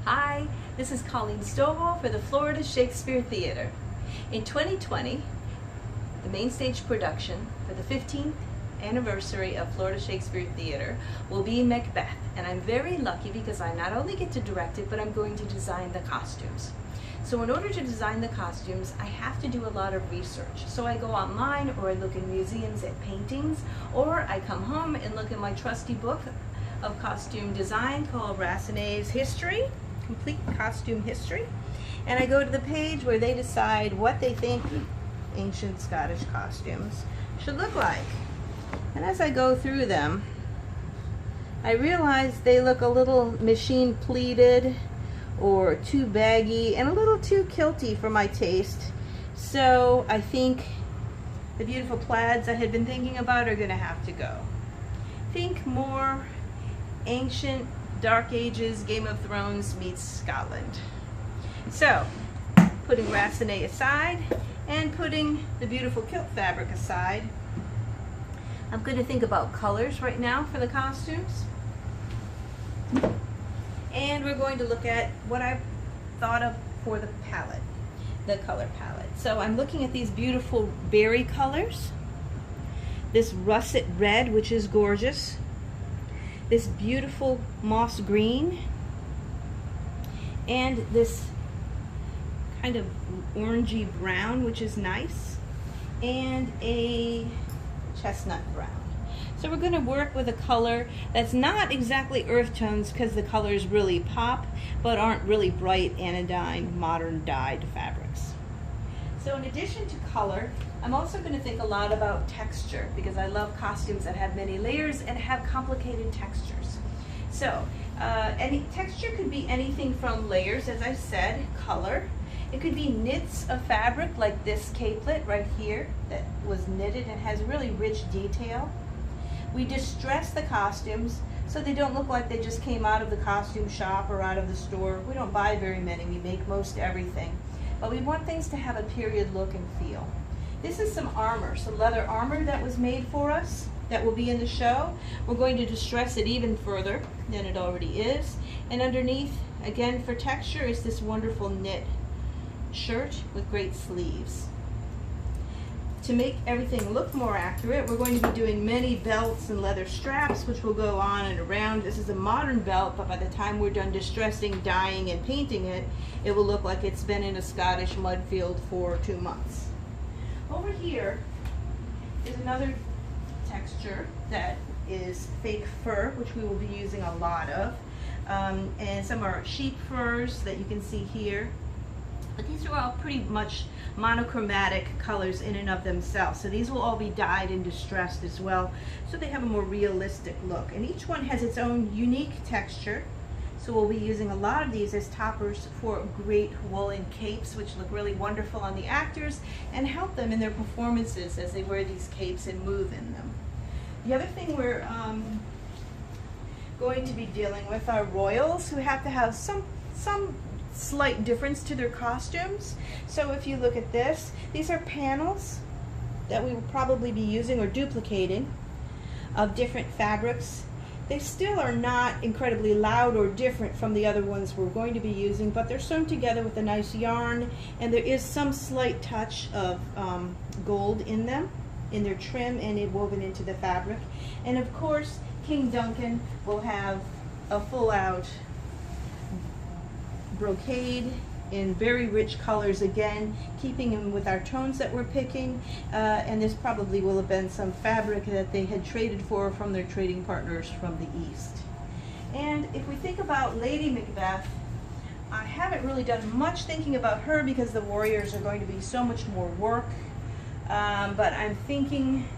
Hi, this is Colleen Stovall for the Florida Shakespeare Theater. In 2020, the main stage production for the 15th anniversary of Florida Shakespeare Theater will be Macbeth, and I'm very lucky because I not only get to direct it, but I'm going to design the costumes. So in order to design the costumes, I have to do a lot of research. So I go online, or I look in museums at paintings, or I come home and look in my trusty book of costume design called Racinet's History, Complete Costume History, and I go to the page where they decide what they think ancient Scottish costumes should look like. And as I go through them, I realize they look a little machine pleated or too baggy and a little too kilty for my taste. So I think the beautiful plaids I had been thinking about are going to have to go. Think more ancient Dark Ages, Game of Thrones meets Scotland. So, putting Racinet aside and putting the beautiful kilt fabric aside, I'm going to think about colors right now for the costumes. And we're going to look at what I've thought of for the palette, the color palette. So I'm looking at these beautiful berry colors, this russet red, which is gorgeous, this beautiful moss green, and this kind of orangey brown, which is nice, and a chestnut brown. So we're going to work with a color that's not exactly earth tones because the colors really pop, but aren't really bright anodyne modern dyed fabrics. So in addition to color, I'm also going to think a lot about texture because I love costumes that have many layers and have complicated textures. So any texture could be anything from layers, as I said, color. It could be knits of fabric like this capelet right here that was knitted and has really rich detail. We distress the costumes so they don't look like they just came out of the costume shop or out of the store. We don't buy very many, we make most everything. But we want things to have a period look and feel. This is some armor, some leather armor that was made for us that will be in the show. We're going to distress it even further than it already is. And underneath, again for texture, is this wonderful knit shirt with great sleeves. To make everything look more accurate, we're going to be doing many belts and leather straps, which will go on and around. This is a modern belt, but by the time we're done distressing, dyeing, and painting it, it will look like it's been in a Scottish mud field for 2 months. Over here is another texture that is fake fur, which we will be using a lot of. And some are sheep furs that you can see here. But these are all pretty much monochromatic colors in and of themselves. So these will all be dyed and distressed as well, so they have a more realistic look. And each one has its own unique texture. So we'll be using a lot of these as toppers for great woolen capes, which look really wonderful on the actors and help them in their performances as they wear these capes and move in them. The other thing we're going to be dealing with are royals who have to have some slight difference to their costumes. So if you look at this, these are panels that we will probably be using or duplicating of different fabrics. They still are not incredibly loud or different from the other ones we're going to be using, but they're sewn together with a nice yarn, and there is some slight touch of gold in them, in their trim, and it woven into the fabric. And of course, King Duncan will have a full-out brocade in very rich colors, again keeping in with our tones that we're picking, and this probably will have been some fabric that they had traded for from their trading partners from the east. And if we think about Lady Macbeth, I haven't really done much thinking about her because the warriors are going to be so much more work, but I'm thinking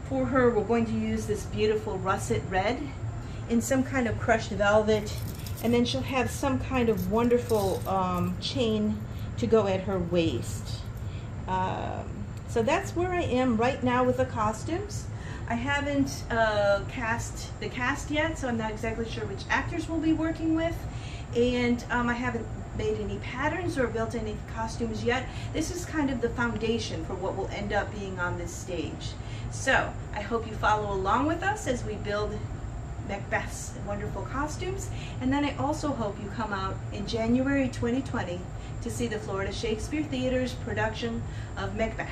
for her we're going to use this beautiful russet red in some kind of crushed velvet. And then she'll have some kind of wonderful chain to go at her waist. So that's where I am right now with the costumes. I haven't cast the cast yet, so I'm not exactly sure which actors we'll be working with. And I haven't made any patterns or built any costumes yet. This is kind of the foundation for what will end up being on this stage. So I hope you follow along with us as we build Macbeth's wonderful costumes. And then I also hope you come out in January 2020 to see the Florida Shakespeare Theater's production of Macbeth.